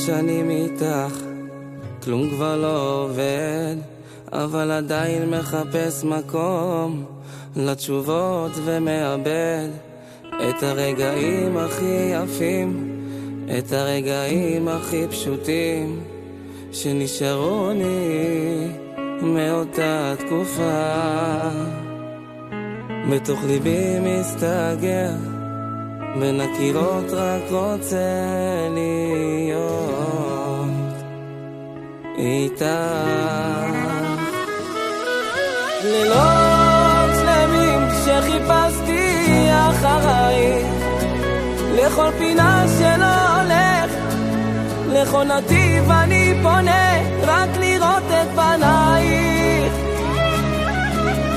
שנים איתך, כלום כבר לא עובד, אבל עדיין מחפש מקום לתשובות ומאבד את הרגעים הכי יפים, את הרגעים הכי פשוטים שנשארו לי מאותה תקופה. בתוך ליבי מסתגר, בין הקירות רק רוצה להיות איתך. לילות שלמים שחיפשתי אחרייך, לכל פינה שלא הולך, לכל נתיב אני פונה, רק לראות את פנייך.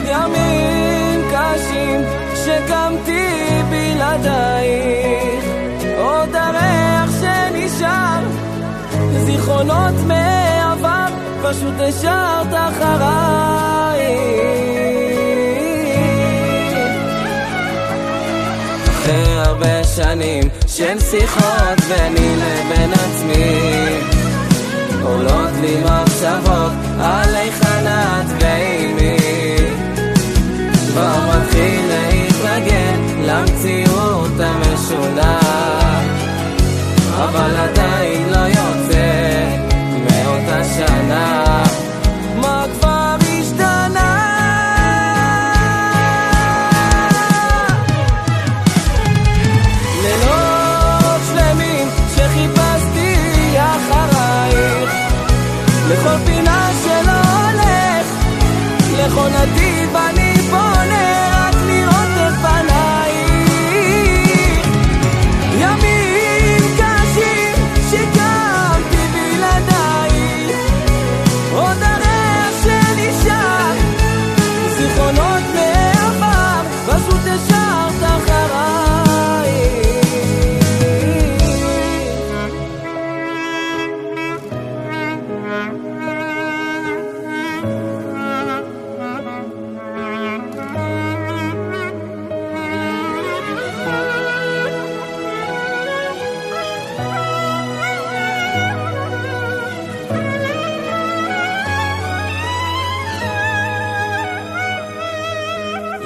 ימים קשים שקמתי בלעדייך, עוד הריח שנשאר, זיכרונות מעבר, פשוט השארת אחריי. אחרי הרבה שנים של שיחות ביני לבין עצמי, עולות לי מחשבות על היכן את ועימי, כבר מתחיל להתרגל למציאות המשונה, אבל עדיין לא יוצא מאותה שנה. מה כבר השתנה? לילות שלמים שחיפשתי אחרייך, לכל פינה שלא הולך, לכל נתיב אני פונה, רק לראות את פנייך. ימים קשים שקמתי בלעדייך, עוד הריח שנשאר, זיכרונות מעבר, פשוט השארת אחריי.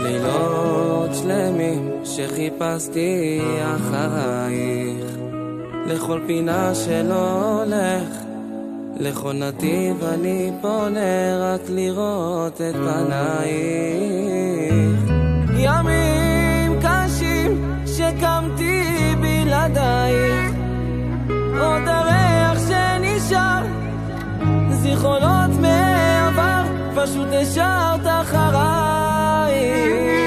לילות שלמים שחיפשתי אחרייך, לכל פינה שלא הולך, לכל נתיב אני פונה, רק לראות את פנייך. ימים קשים שקמתי בלעדייך, עוד הריח שנשאר, זיכרונות מעבר, פשוט השארת אחריי.